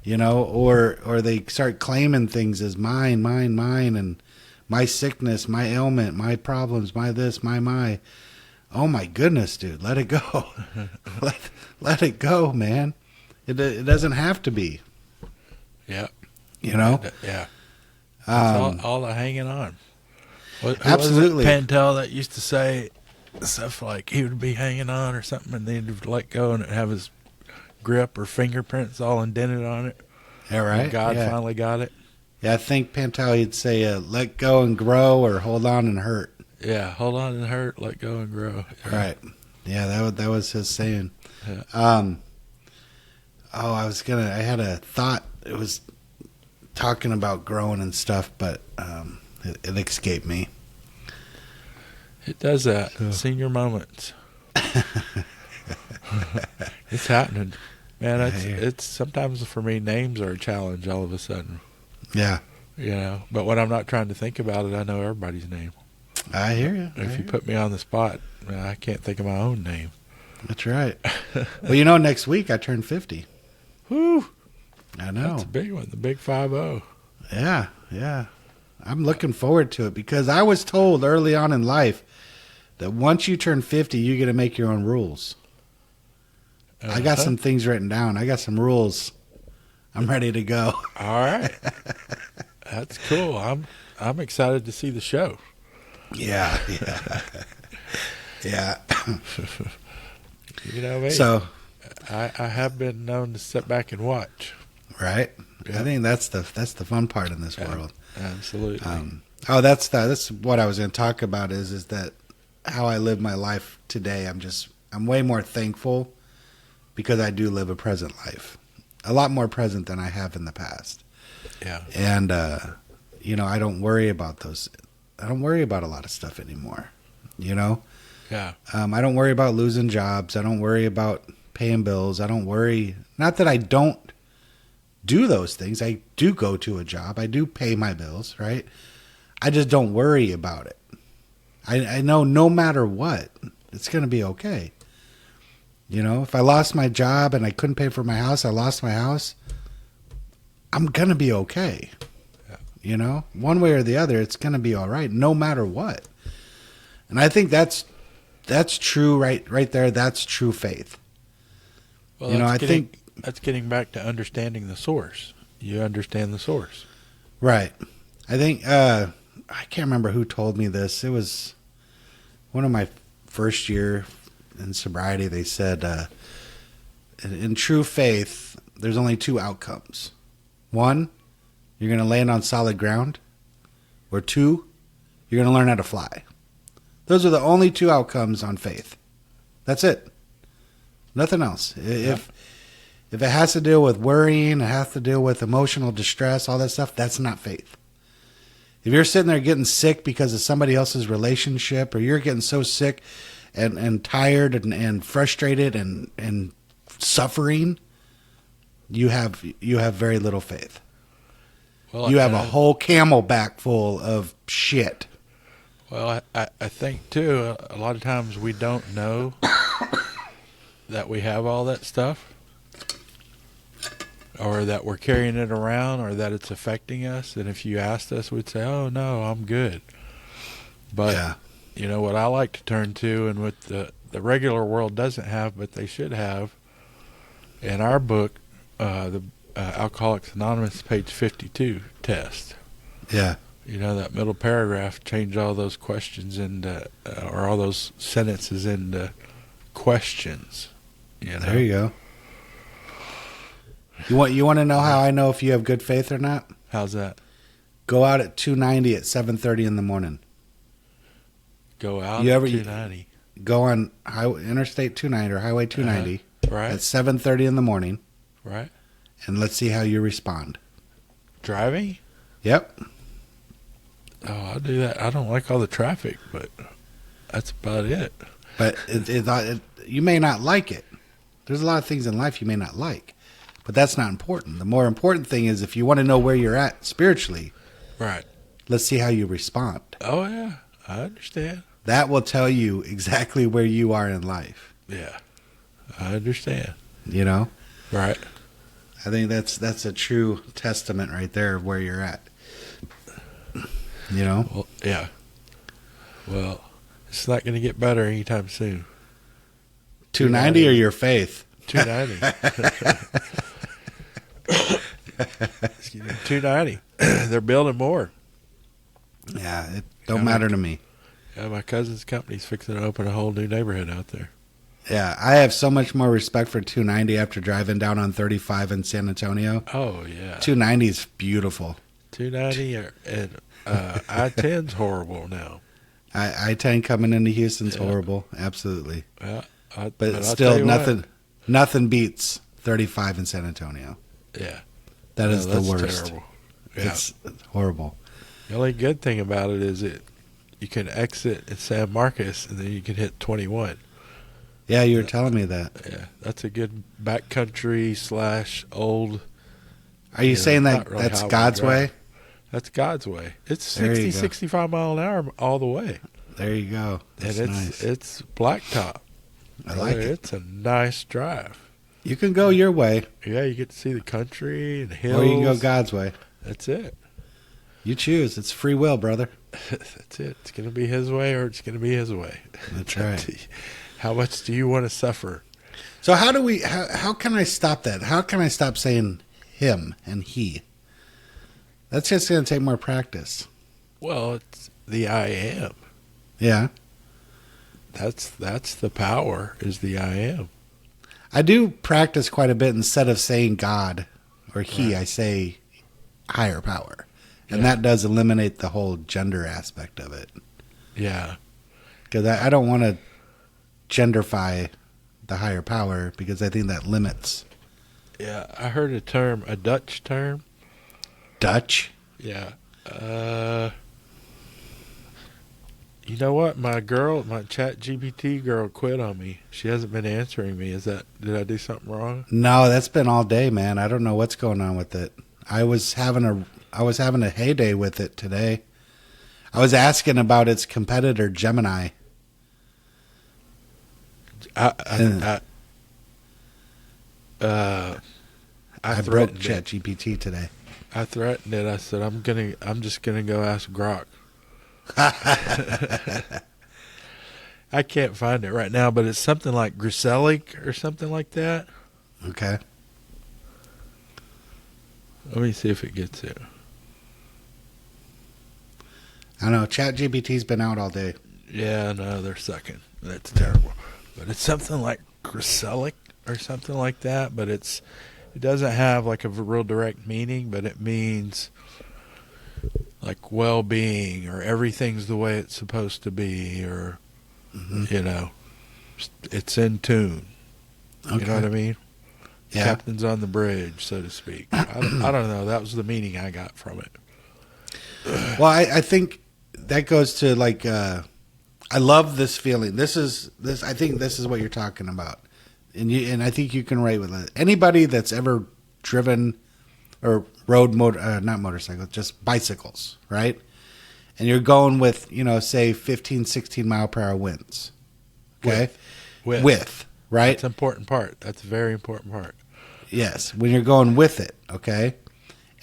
Or they start claiming things as mine, and my sickness, my ailment, my problems, my this, my. Oh my goodness, dude, let it go. let it go, man. It doesn't have to be. Yeah. Yeah. It's all the hanging on. Who Absolutely. was it, Pantel, that used to say stuff like he would be hanging on or something, and then he'd let go and it'd have his grip or fingerprints all indented on it. All right. And God yeah. finally got it. Yeah, I think Pantel he'd say, "Let go and grow," or "Hold on and hurt." Yeah, hold on and hurt, let go and grow. Right. Yeah, that was his saying. Yeah. I had a thought. It was talking about growing and stuff, but it escaped me. It does that. Senior moments. It's happening. Man, it's sometimes for me names are a challenge all of a sudden. Yeah. But when I'm not trying to think about it, I know everybody's name. I hear you. If you put me on the spot, I can't think of my own name. That's right. Well, next week I turn 50. Whew. I know. That's a big one, the big 5-0. Yeah. I'm looking forward to it because I was told early on in life that once you turn 50, you get to make your own rules. I got some things written down. I got some rules. I'm ready to go. All right. That's cool. I'm excited to see the show. Yeah. Me. So I have been known to sit back and watch. right. Yeah. I think that's the fun part in this world. Absolutely. That's what I was going to talk about is that how I live my life today. I'm way more thankful because I do live a present life, a lot more present than I have in the past. Yeah. And I don't worry about those. I don't worry about a lot of stuff anymore. Yeah. I don't worry about losing jobs. I don't worry about paying bills. I don't worry. Not that I don't do those things. I do go to a job. I do pay my bills, right? I just don't worry about it. I know no matter what, it's going to be okay. If I lost my job and I couldn't pay for my house, I lost my house, I'm going to be okay. Yeah. One way or the other, it's going to be all right, no matter what. And I think that's true right there. That's true faith. Well, I think that's getting back to understanding the source. You understand the source. right. I think I can't remember who told me this. It was one of my first year in sobriety. They said in true faith, there's only two outcomes. One, you're going to land on solid ground, or two, you're going to learn how to fly. Those are the only two outcomes on faith. That's it. Nothing else. If it has to deal with worrying, it has to deal with emotional distress, all that stuff, that's not faith. If you're sitting there getting sick because of somebody else's relationship, or you're getting so sick and tired and frustrated and suffering, you have very little faith. Well, You have a whole camelback full of shit. Well, I think, too, a lot of times we don't know that we have all that stuff, or that we're carrying it around, or that it's affecting us. And if you asked us, we'd say, oh, no, I'm good. But, what I like to turn to, and what the regular world doesn't have, but they should have, in our book, the Alcoholics Anonymous page 52 test. Yeah. That middle paragraph changed all those questions into, or all those sentences into questions. There you go. You want to know how I know if you have good faith or not? How's that? Go out at 290 at 7:30 in the morning. Go out You at ever- 290. Go on Interstate 290 or Highway 290 Right. at 7:30 in the morning, Right. and let's see how you respond. Driving? Yep. Oh, I do that. I don't like all the traffic, but that's about it. But you may not like it. There's a lot of things in life you may not like, but that's not important. The more important thing is if you want to know where you're at spiritually, Right. let's see how you respond. Oh, yeah. I understand. That will tell you exactly where you are in life. Yeah. I understand. You know? Right. I think that's a true testament right there of where you're at. You know? Well, yeah. Well, it's not going to get better anytime soon. 290 or your faith? 290. Excuse me. 290. They're building more. Yeah, it don't matter to me. Yeah, my cousin's company's fixing to open a whole new neighborhood out there. Yeah, I have so much more respect for 290 after driving down on 35 in San Antonio. Oh, yeah. 290 is beautiful. 290 and I-10's horrible now. I-10 coming into Houston's horrible. Absolutely. Yeah, But I'll still, tell you nothing beats 35 in San Antonio. what. Yeah. That is the that's worst. Terrible. Yeah. It's horrible. The only good thing about it is you can exit at San Marcos and then you can hit 21. Yeah, you were telling me that. Yeah, that's a good backcountry / old. Are you saying that not really that's highway God's drive. way? That's God's way. It's There you 60, go. 65 mile an hour all the way. There you go. That's And nice. it's blacktop. I like it. It's a nice drive. You can go your way, Yeah, you get to see the country and hills. or you can go God's way. That's it. You choose. It's free will, brother. That's it. It's going to be his way or it's going to be his way. That's right. How much do you want to suffer? So how can I stop that? How can I stop saying him and he? That's just going to take more practice. Well, it's the I am. Yeah. That's the power is the I am. I do practice quite a bit. Instead of saying God or he, Right. I say higher power. And Yeah. that does eliminate the whole gender aspect of it. Yeah. Because I don't want to genderfy the higher power because I think that limits. Yeah. I heard a Dutch term. Dutch? Yeah. You know what? My chat GPT girl quit on me. She hasn't been answering me. Did I do something wrong? No, that's been all day, man. I don't know what's going on with it. I was having a heyday with it today. I was asking about its competitor, Gemini. I broke threatened it. ChatGPT today. I threatened it. I said I'm just gonna go ask Grok. I can't find it right now, but it's something like Gruselic or something like that. Okay. Let me see if it gets it. I know ChatGPT's been out all day. Yeah, no, they're sucking. That's terrible. But it's something like Gruselic or something like that. But it doesn't have like a real direct meaning, but it means like well-being or everything's the way it's supposed to be, or it's in tune. Okay. You know what I mean? Yeah. Captain's on the bridge, so to speak. I don't know. That was the meaning I got from it. Well, I think that goes to like I love this feeling. This. I think this is what you're talking about, and I think you can relate with it. Anybody that's ever driven or rode not motorcycles, just bicycles, right? And you're going with say 15, 16 mile per hour winds. Okay, with right. That's an important part. That's a very important part. Yes, when you're going with it, okay?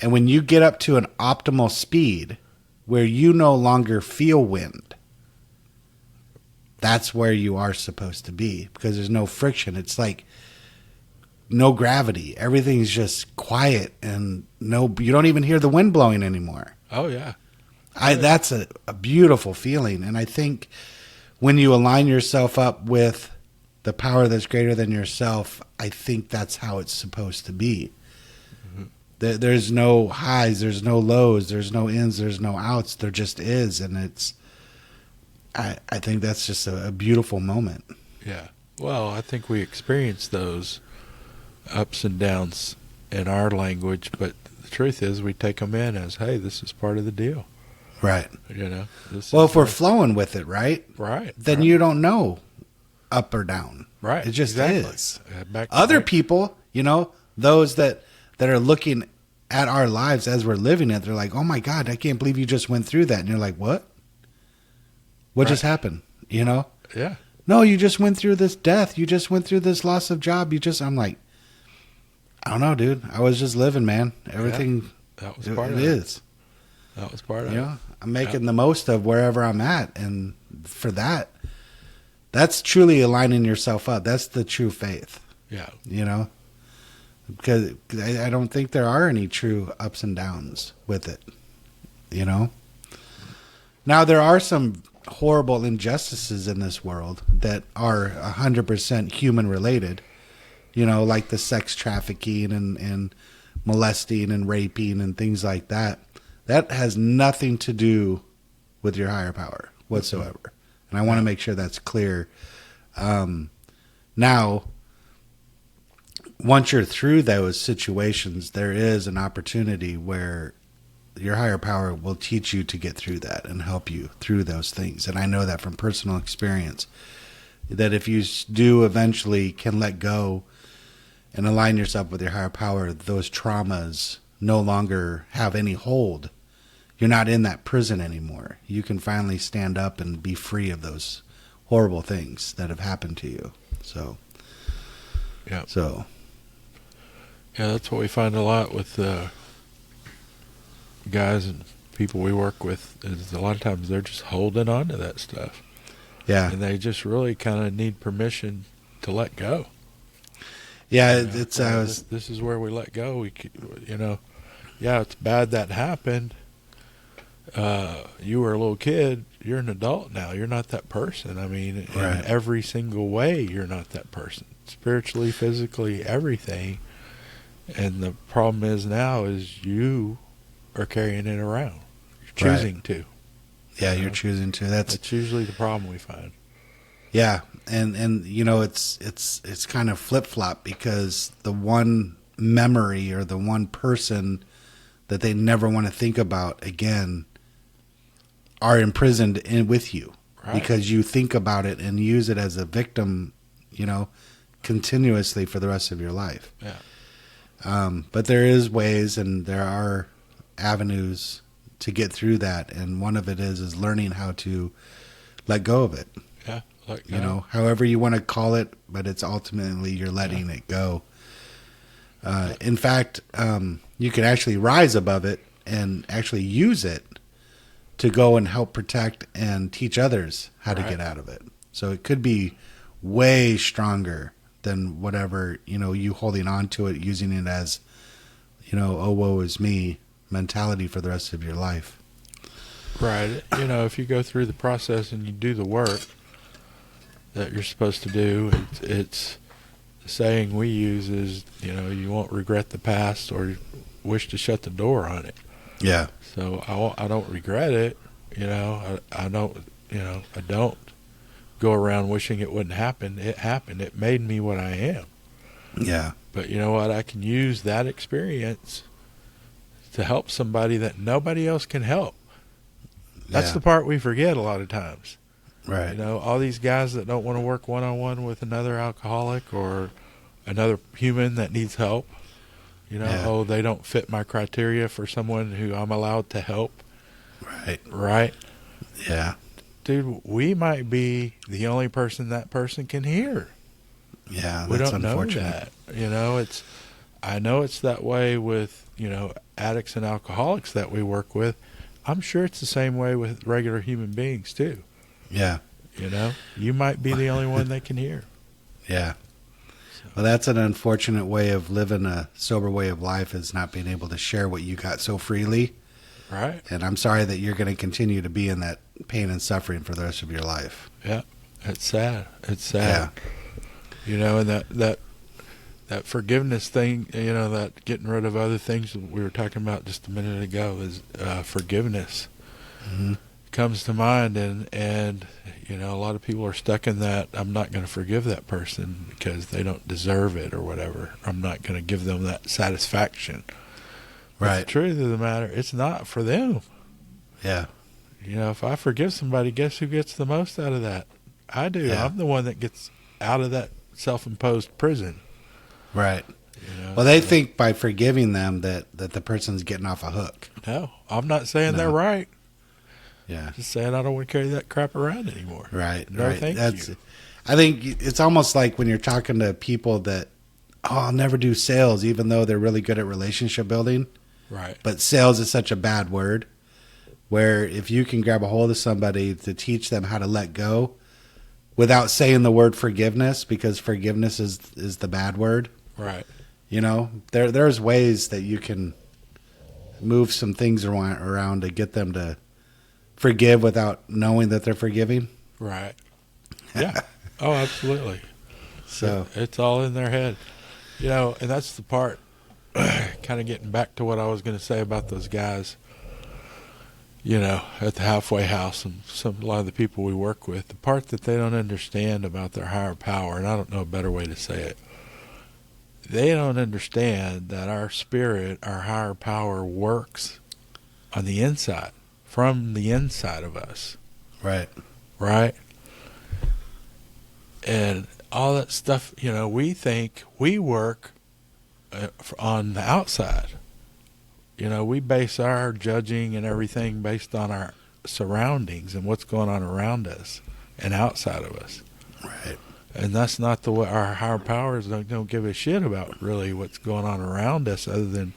And when you get up to an optimal speed where you no longer feel wind, that's where you are supposed to be because there's no friction. It's like no gravity. Everything's just quiet and you don't even hear the wind blowing anymore. Oh, yeah. That's a beautiful feeling. And I think when you align yourself up with the power that's greater than yourself, I think that's how it's supposed to be. Mm-hmm. There's no highs, there's no lows, there's no ins, there's no outs. There just is, and I think that's just a beautiful moment. Yeah. Well, I think we experience those ups and downs in our language, but the truth is we take them in as, hey, this is part of the deal. Right. You know. Well, if we're flowing with it, right? right, Then right, you don't know up or down. right, It just exactly. is. Back, Other people, those that are looking at our lives as we're living it, they're like, "Oh my God, I can't believe you just went through that." And you're like, "What? What just happened?" Yeah. No, you just went through this death. You just went through this loss of job. I'm like, I don't know, dude. I was just living, man. Everything That was it, part it of it. is. That was part of it. I'm making the most of wherever I'm at, and for that, that's truly aligning yourself up. That's the true faith. Yeah. Because I don't think there are any true ups and downs with it. Now there are some horrible injustices in this world that are 100% human related. Like the sex trafficking and molesting and raping and things like that. That has nothing to do with your higher power whatsoever. And I want to make sure that's clear. Now, once you're through those situations, there is an opportunity where your higher power will teach you to get through that and help you through those things. And I know that from personal experience, that if you do eventually can let go and align yourself with your higher power, those traumas no longer have any hold. You're not in that prison anymore. You can finally stand up and be free of those horrible things that have happened to you. Yeah, that's what we find a lot with guys and people we work with, is a lot of times they're just holding on to that stuff. Yeah. And they just really kind of need permission to let go. Yeah, this is where we let go. It's bad that happened. You were a little kid. You're an adult now. You're not that person. I mean, in every single way, you're not that person. Spiritually, physically, everything. And the problem is now is you are carrying it around. You're choosing to. Yeah, you're choosing to. That's usually the problem we find. Yeah, and it's kind of flip flop, because the one memory or the one person that they never want to think about again are imprisoned with you, because you think about it and use it as a victim, continuously for the rest of your life. Yeah. But there is ways and there are avenues to get through that, and one of it is learning how to let go of it. Yeah. However you want to call it, but it's ultimately you're letting it go. In fact, you can actually rise above it and actually use it to go and help protect and teach others how to get out of it. So it could be way stronger than whatever, you holding on to it, using it as, oh, woe is me mentality for the rest of your life. Right. If you go through the process and you do the work that you're supposed to do, it's the saying we use is, you won't regret the past or wish to shut the door on it. Yeah. So I don't regret it. I don't go around wishing it wouldn't happen. It happened. It made me what I am. Yeah. But you know what? I can use that experience to help somebody that nobody else can help. That's the part we forget a lot of times. Right. All these guys that don't want to work one-on-one with another alcoholic or another human that needs help. They don't fit my criteria for someone who I'm allowed to help. Right. Yeah. Dude, we might be the only person that person can hear. Yeah, we that's don't unfortunate. know that. I know it's that way with, addicts and alcoholics that we work with. I'm sure it's the same way with regular human beings too. Yeah. You might be the only one they can hear. Yeah. Well, that's an unfortunate way of living a sober way of life, is not being able to share what you got so freely. Right. And I'm sorry that you're going to continue to be in that pain and suffering for the rest of your life. Yeah. It's sad. And that forgiveness thing, that getting rid of other things we were talking about just a minute ago is forgiveness. Mm-hmm. Comes to mind, and a lot of people are stuck in that. I'm not going to forgive that person because they don't deserve it or whatever. I'm not going to give them that satisfaction. Right. But the truth of the matter, it's not for them. Yeah. You know, if I forgive somebody, guess who gets the most out of that? I do. Yeah. I'm the one that gets out of that self-imposed prison. Right. You know? Well, they think by forgiving them that the person's getting off a hook. No, I'm not saying No. they're right. Yeah. Just saying I don't want to carry that crap around anymore. Right. No, right. thank you. I think it's almost like when you're talking to people that, oh, I'll never do sales, even though they're really good at relationship building. Right. But sales is such a bad word. Where if you can grab a hold of somebody to teach them how to let go without saying the word forgiveness, because forgiveness is the bad word. Right. You know, there's ways that you can move some things around to get them to forgive without knowing that they're forgiving. Right. Yeah. Oh, absolutely. So It's all in their head. You know, and that's the part, kind of getting back to what I was going to say about those guys, you know, at the halfway house and a lot of the people we work with, the part that they don't understand about their higher power, and I don't know a better way to say it, they don't understand that our spirit, our higher power works on the inside, from the inside of us, right. right? And all that stuff, you know, we think we work on the outside. You know, we base our judging and everything based on our surroundings and what's going on around us and outside of us. Right. And that's not the way our higher powers don't give a shit about really what's going on around us, other than,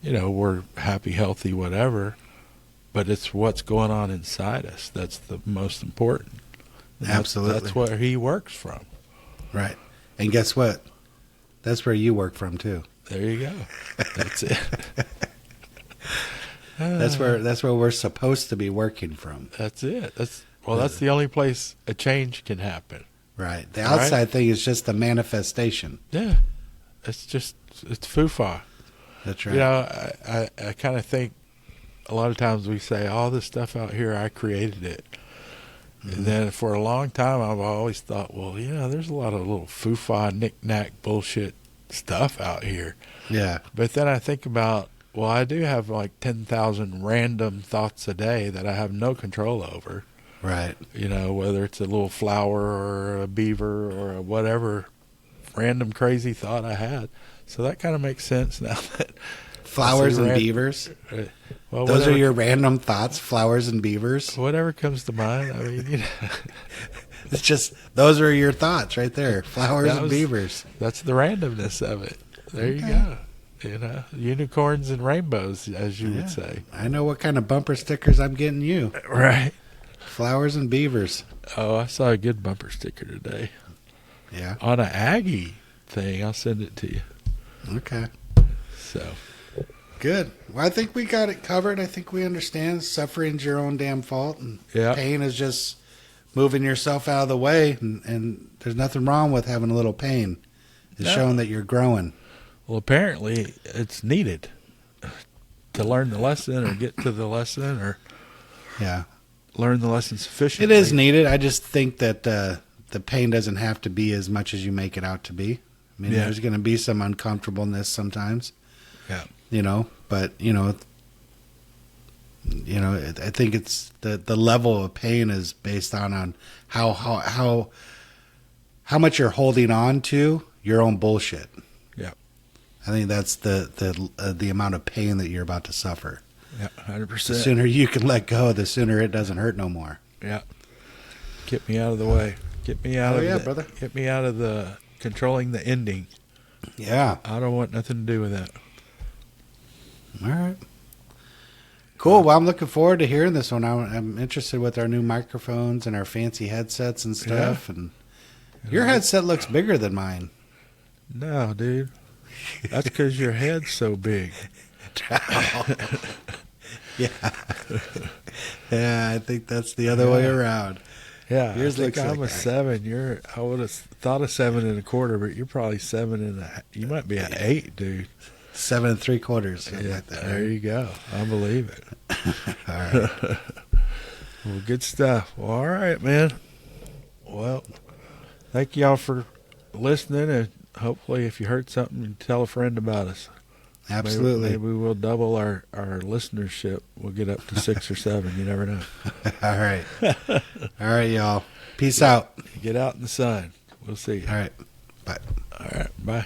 you know, we're happy, healthy, whatever. But it's what's going on inside us that's the most important. And Absolutely. That's where he works from. Right. And guess what? That's where you work from too. There you go. That's it. That's where we're supposed to be working from. That's it. That's the only place a change can happen. Right. The outside thing is just the manifestation. Yeah. It's foo-fa. That's right. You know, I kind of think a lot of times we say, all this stuff out here, I created it. Mm-hmm. And then for a long time, I've always thought, well, you know, there's a lot of little foo-fa, knick-knack bullshit stuff out here. Yeah. But then I think about, well, I do have like 10,000 random thoughts a day that I have no control over. Right. You know, whether it's a little flower or a beaver or whatever random crazy thought I had. So that kind of makes sense now that flowers and beavers. Well, those are your random thoughts, flowers and beavers. Whatever comes to mind. I mean, you know. It's just, those are your thoughts right there. Flowers and beavers. That's the randomness of it. There you go. You know, unicorns and rainbows, as you would say. I know what kind of bumper stickers I'm getting you. Right. Flowers and beavers. Oh, I saw a good bumper sticker today. Yeah. On an Aggie thing. I'll send it to you. Okay. So. Good. Well, I think we got it covered. I think we understand suffering's your own damn fault. And pain is just moving yourself out of the way. And there's nothing wrong with having a little pain. It's showing that you're growing. Well, apparently it's needed to learn the lesson or get to the lesson or learn the lesson sufficiently. It is needed. I just think that the pain doesn't have to be as much as you make it out to be. I mean, there's going to be some uncomfortableness sometimes. Yeah. You know, but, I think it's the level of pain is based on how much you're holding on to your own bullshit. Yeah. I think that's the amount of pain that you're about to suffer. Yeah, 100%. The sooner you can let go, the sooner it doesn't hurt no more. Yeah. Get me out of the way. Get me out brother. Get me out of the controlling the ending. Yeah. I don't want nothing to do with that. All right. Cool. Well, I'm looking forward to hearing this one. I'm interested with our new microphones and our fancy headsets and stuff. Yeah. And your headset looks bigger than mine. No, dude. That's because your head's so big. Yeah. Yeah, I think that's the other way around. Yeah, yours looks I'm like a 7. I would have thought a 7 1/4, but you're probably 7 1/2. You might be an 8, dude. 7 3/4. Yeah, like that, there you go. I believe it. All right. Well, good stuff. Well, all right, man. Well, thank y'all for listening, and hopefully if you heard something, tell a friend about us. Absolutely. Maybe we'll double our listenership. We'll get up to 6 or 7. You never know. All right. All right, y'all. Peace out. Get out in the sun. We'll see you. All right. Bye. All right. Bye.